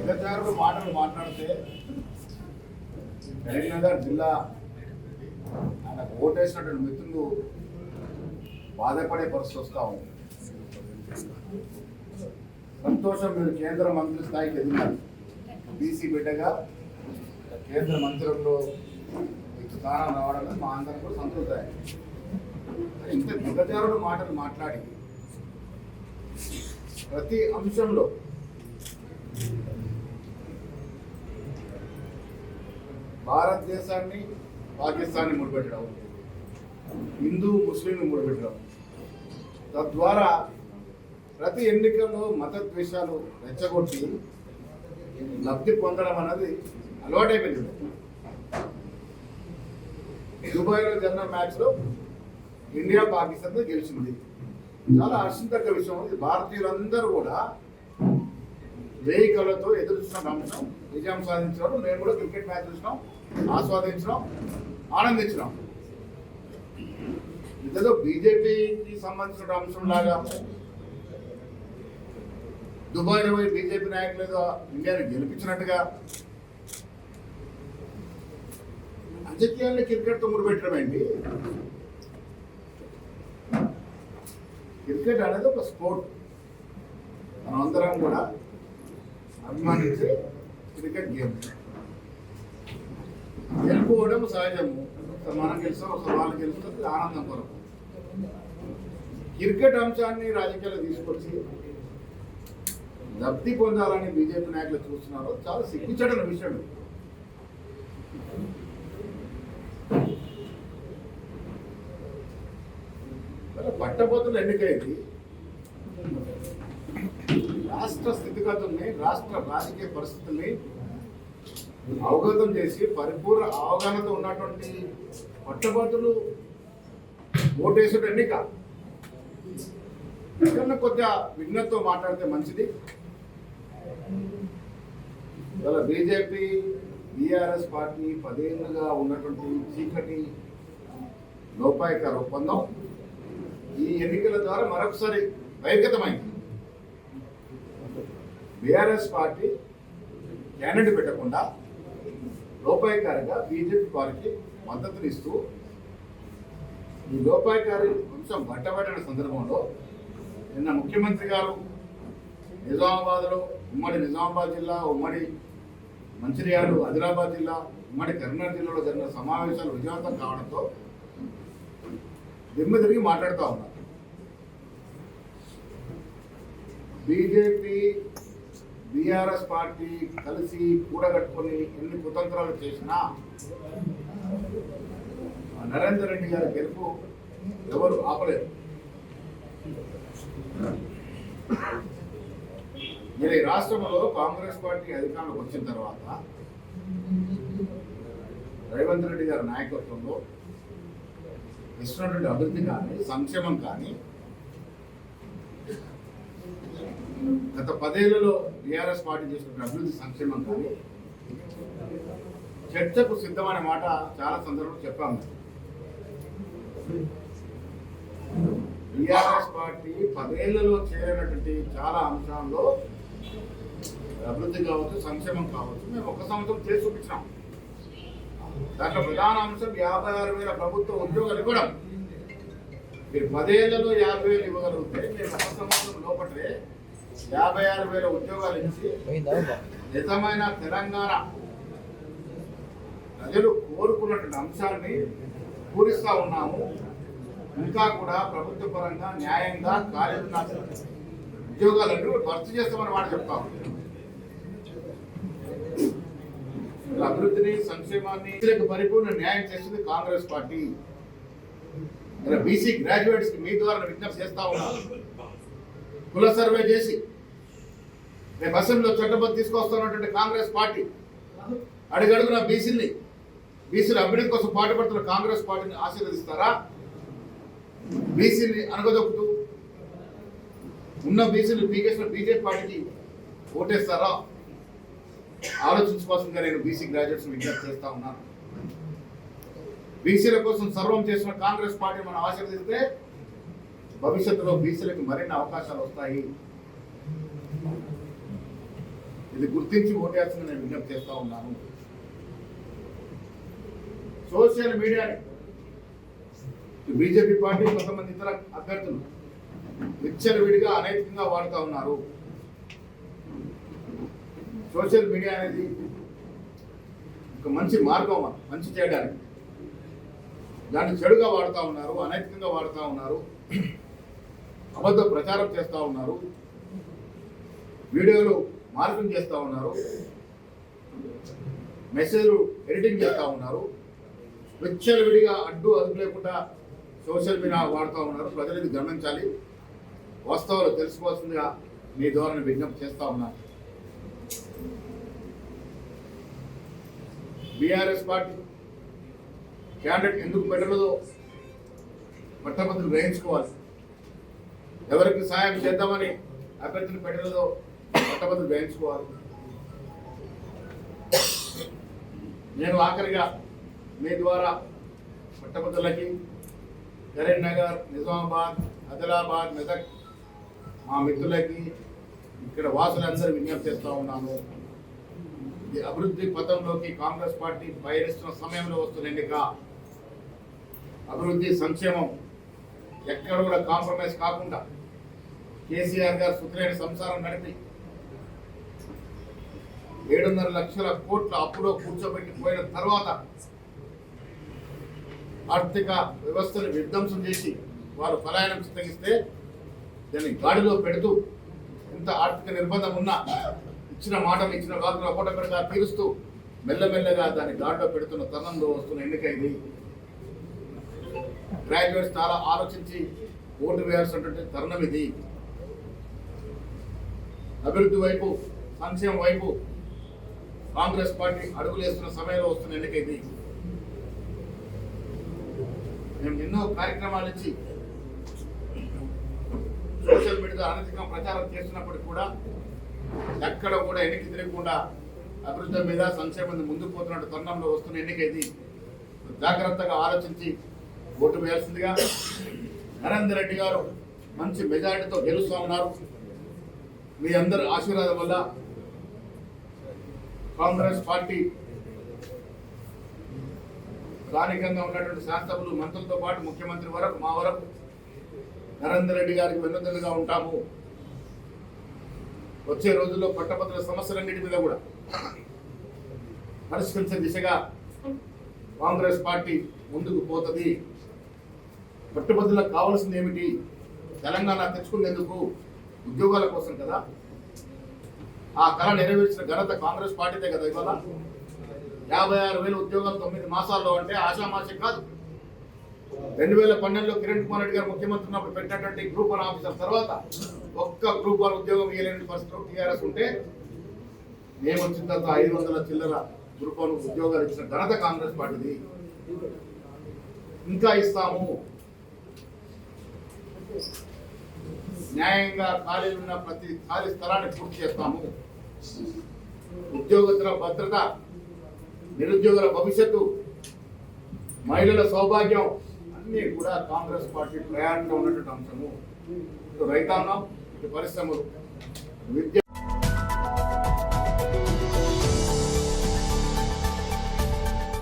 దిగజారుడు మాటలు మాట్లాడితే కరీంనగర్ జిల్లా ఆయన ఓటేసినటువంటి మిత్రులు బాధపడే పరిస్థితి వస్తూ ఉంది. సంతోషం, మీరు కేంద్ర మంత్రి స్థాయికి ఎదిగారు. బీసీ బిడ్డగా కేంద్ర మంత్రుల్లో మీకు స్థానం రావడం మా అందరం కూడా సంతోషం. ఇంత దిగజారుడు మాటలు మాట్లాడి ప్రతి అంశంలో భారతదేశాన్ని పాకిస్తాన్ని ముడిపెట్టడం, హిందూ ముస్లింలు ముడిపెట్టడం, తద్వారా ప్రతి ఎన్నికల్లో మత ద్వేషాలు రెచ్చగొట్టి లబ్ధి పొందడం అన్నది అలవాటైపోయింది. దుబాయ్లో జరిగిన మ్యాచ్లో ఇండియా పాకిస్తాన్ గెలిచింది. చాలా హర్షించదగ్గ విషయం. ఇది భారతీయులందరూ కూడా వేయి కళ్ళతో ఎదురు చూసిన అంశం. విజయం సాధించడం, మేము కూడా క్రికెట్ మ్యాచ్ చూసినాం, ఆస్వాదించడం, ఆనందించడం. ఇదేదో బీజేపీకి సంబంధించిన అంశం లాగా దుబాయ్లో పోయి బీజేపీ నాయకులు ఏదో ఇండియాని గెలిపించినట్టుగా రాజకీయాన్ని క్రికెట్తో ముడిపెట్టడం ఏంటి? క్రికెట్ అనేది ఒక స్పోర్ట్. మనమందరం కూడా అభిమానించే క్రికెట్ గేమ్. గెలుపుకోవడం సహజము. మనం గెలుస్తాం, వాళ్ళు గెలుస్తుంది ఆనందం కొరకు. క్రికెట్ అంశాన్ని రాజకీయాలు తీసుకొచ్చి లబ్ధి పొందాలని బీజేపీ నాయకులు చూస్తున్నారు. చాలా సిగ్గుచేటైన విషయం. పట్టభద్రుల ఎన్నికైంది. రాష్ట్ర స్థితిగతుల్ని, రాష్ట్ర రాజకీయ పరిస్థితుల్ని అవగతం చేసి పరిపూర్ణ అవగాహనతో ఉన్నటువంటి పట్టభద్రులు ఓటేసుడు ఎన్నిక. ఇక్కడ కొద్దిగా విఘ్నతతో మాట్లాడితే మంచిది. ఇవాళ బీజేపీ బీఆర్ఎస్ పార్టీ 10 ఏళ్ళుగా ఉన్నటువంటి చీకటి లోపాయకార ఒప్పందం ఈ ఎన్నికల ద్వారా మరొకసారి బహిర్గతమైంది. బీఆర్ఎస్ పార్టీ క్యాండిడేట్ పెట్టకుండా లోపాయకారిగా బీజేపీ వారికి మద్దతునిస్తూ ఈ లోపాయకారి అంశం బట్టబడిన సందర్భంలో నిన్న ముఖ్యమంత్రి గారు నిజామాబాద్లో, ఉమ్మడి నిజామాబాద్ జిల్లా, ఉమ్మడి మంచిర్యాల, ఆదిలాబాద్ జిల్లా, ఉమ్మడి కరీంనగర్ జిల్లాలో జరిగిన సమావేశాలు విజయవంతం కావడంతో దిమ్మ తిరిగి మాట్లాడుతూ ఉన్నారు. బీజేపీ బీఆర్ఎస్ పార్టీ కలిసి కూడగట్టుకొని ఎన్ని కుతంత్రాలు చేసినా నరేందర్ రెడ్డి గారి గెలుపు ఎవరు ఆపలేరు. ఈ రాష్ట్రంలో కాంగ్రెస్ పార్టీ అధికారంలోకి వచ్చిన తర్వాత రేవంత్ రెడ్డి గారి నాయకత్వంలో ఇస్తున్నటువంటి అభివృద్ధి కానీ, సంక్షేమం కానీ, గత 10 ఏళ్లలో టీఆర్ఎస్ పార్టీ చేసిన అభివృద్ధి, సంక్షేమం కానీ చర్చకు సిద్ధమైన మాట చాలా సందర్భంలో చెప్పాము. టీఆర్ఎస్ పార్టీ 10 ఏళ్లలో చేయనటువంటి చాలా అంశాల్లో అభివృద్ధి కావచ్చు, సంక్షేమం కావచ్చు, మేము 1 సంవత్సరం చేసి చూపించాం. దాంట్లో ప్రధాన అంశం 56,000 ప్రభుత్వ ఉద్యోగాలు ఇవ్వడం. మీరు 10 ఏళ్లలో 50,000 ఇవ్వగలిగితే మేము 1 సంవత్సరం లోపటే 56,000 ఉద్యోగాలు ఇచ్చి నిజమైన తెలంగాణ ప్రజలు కోరుకున్నటువంటి అంశాన్ని పూరిస్తూ ఉన్నాము. ఇంకా కూడా ప్రభుత్వ పరంగా న్యాయంగా కార్యక్రమ ఉద్యోగాలన్నీ భర్తీ చేస్తామని మాట చెప్తాము. అభివృద్ధిని, సంక్షేమాన్ని పరిపూర్ణ న్యాయం చేస్తుంది కాంగ్రెస్ పార్టీ. బీసీ గ్రాడ్యుయేట్స్ కి మీ ద్వారా విజ్ఞప్తి చేస్తా ఉన్నాం. కుల సర్వే చేసి రేపు అసెంబ్లీలో చట్టబద్ధ తీసుకొస్తున్నటువంటి కాంగ్రెస్ పార్టీ అడుగడుగున బీసీల అభివృద్ధి కోసం పాటుపడుతున్న కాంగ్రెస్ పార్టీని ఆశీర్వదిస్తారా? బీసీని అనగదొక్కుతూ ఉన్న బీసీలు పీకేసిన బీజేపీ పార్టీకి ఓటేస్తారా? ఆలోచించుకోవాల్సిందిగా నేను బీసీ గ్రాడ్యుయేట్స్ విజ్ఞప్తి చేస్తా ఉన్నాను. బీసీల కోసం సర్వం చేసిన కాంగ్రెస్ పార్టీ మనం ఆశీర్వదిస్తే భవిష్యత్తులో బీసీలకు మరిన్ని అవకాశాలు వస్తాయి. ఇది గుర్తించి ఓటేయాల్సింది నేను విజ్ఞప్తి చేస్తా ఉన్నాను. సోషల్ మీడియాని బీజేపీ పార్టీ కొంతమంది ఇతర అభ్యర్థులు విచ్చలవిడిగా అనైతికంగా వాడుతూ ఉన్నారు. సోషల్ మీడియా అనేది ఒక మంచి మార్గం, మంచి చేయడానికి దాన్ని చెడుగా వాడుతూ ఉన్నారు, అనైతికంగా వాడుతూ ఉన్నారు, అబద్ధ ప్రచారం చేస్తూ ఉన్నారు, వీడియోలు మార్పింగ్ చేస్తూ ఉన్నారు, మెసేజ్లు ఎడిటింగ్ చేస్తూ ఉన్నారు, విచ్చలవిడిగా అడ్డు అదుపు లేకుండా సోషల్ మీడియా వాడుతూ ఉన్నారు. ప్రజలు ఇది గమనించాలి, వాస్తవాలు తెలుసుకోవాల్సిందిగా మీ ద్వారా విజ్ఞప్తి చేస్తూ ఉన్నారు. బీఆర్ఎస్ పార్టీ క్యాండిడేట్ ఎందుకు పెట్టలేదో పట్టభద్రులు గ్రహించుకోవాలి. ఎవరికి సాయం చేద్దామని అభ్యర్థులు పెట్టలేదో పట్టభద్రులు గ్రహించుకోవాలి. నేను ఆఖరిగా మీ ద్వారా పట్టభద్రులకి కరీంనగర్, నిజామాబాద్, ఆదిలాబాద్, మెదక్ మా మిత్రులకి ఇక్కడ వాసులందరూ విజ్ఞప్తి చేస్తూ ఉన్నాను. ఈ అభివృద్ధి పథంలోకి కాంగ్రెస్ పార్టీ పయనిస్తున్న సమయంలో వస్తున్న ఎన్నిక, అభివృద్ధి సంక్షేమం ఎక్కడ కూడా కాంప్రమైజ్ కాకుండా కేసీఆర్ గారు సుఖలేని సంసారం నడిపి 7.5 లక్షల కోట్ల అప్పులో కూర్చోబెట్టి పోయిన తర్వాత ఆర్థిక వ్యవస్థను విధ్వంసం చేసి వారు పలాయనం తగ్గిస్తే దాన్ని గాడిలో పెడుతూ ఇంత ఆర్థిక నిర్బంధం ఉన్నా ఇచ్చిన మాటలు ఇచ్చిన వార్తలు ఒకటొకటిగా తీరుస్తూ మెల్లమెల్లగా దాన్ని గాడిలో పెడుతున్న తరుణంలో వస్తున్న ఎన్నిక ఇది. గ్రాడ్యుయేట్స్ చాలా ఆలోచించి ఓటు వేయాల్సినటువంటి తరుణం ఇది. అభివృద్ధి వైపు, సంక్షేమం వైపు కాంగ్రెస్ పార్టీ అడుగులేస్తున్న సమయంలో వస్తున్న ఎన్నిక ఇది. మేము ఎన్నో కార్యక్రమాలు ఇచ్చి సోషల్ మీడియాలో అనధికంగా ప్రచారం చేస్తున్నప్పటికీ కూడా ఎక్కడ కూడా ఎన్నిక తిరగకుండా అభివృద్ధి మీద, సంక్షేమం మీద ముందుకు పోతున్న తరుణంలో వస్తున్న ఎన్నిక ఇది. జాగ్రత్తగా ఆలోచించి ఓటు వేయాల్సిందిగా. నరేందర్ రెడ్డి గారు మంచి మెజారిటీతో గెలుస్తూ ఉన్నారు. మీ అందరి ఆశీర్వాదం వల్ల కాంగ్రెస్ పార్టీ స్థానికంగా ఉన్నటువంటి శాసనసభ్యులు, మంత్రులతో పాటు ముఖ్యమంత్రి వరకు మా వరకు నరేందర్ రెడ్డి గారికి వెన్నుదన్నుగా ఉంటాము. వచ్చే రోజుల్లో పట్టభద్రుల సమస్యలన్నిటి మీద కూడా పరిష్కరించే దిశగా కాంగ్రెస్ పార్టీ ముందుకు పోతుంది. పట్టుభద్రులకు కావాల్సింది ఏమిటి? తెలంగాణ తెచ్చుకునేందుకు ఉద్యోగాల కోసం కదా. ఆ కళ నెరవేర్చిన ఘనత కాంగ్రెస్ పార్టీదే కదా. ఇవాళ 56,000 ఉద్యోగాలు 9 మాసాల్లో అంటే ఆశామాషి కాదు. 2012లో కిరణ్ కుమార్ రెడ్డి గారు ముఖ్యమంత్రి ఉన్నప్పుడు పెట్టినటువంటి గ్రూప్ 1 ఆఫీసర్ తర్వాత ఒక్క గ్రూప్ 1 ఉద్యోగం ఇవ్వలేని పరిస్థితిలో టీఆర్ఎస్ ఉంటే మేము వచ్చిన తర్వాత 500 చిల్లర గ్రూప్ 1 ఉద్యోగాలు ఇచ్చిన ఘనత కాంగ్రెస్ పార్టీది. ఇంకా ఇస్తాము. న్యాయంగా ఖాళీలు ఉన్న ప్రతి ఖాళీ స్థలాన్ని పూర్తి చేస్తాము. ఉద్యోగస్తుల భద్రత, నిరుద్యోగుల భవిష్యత్తు, మహిళల సౌభాగ్యం అన్నీ కూడా కాంగ్రెస్ పార్టీ ప్రయాణంలో ఉన్నటువంటి అంశము. ఇటు రైతాంగం, ఇటు పరిశ్రమలు, విద్య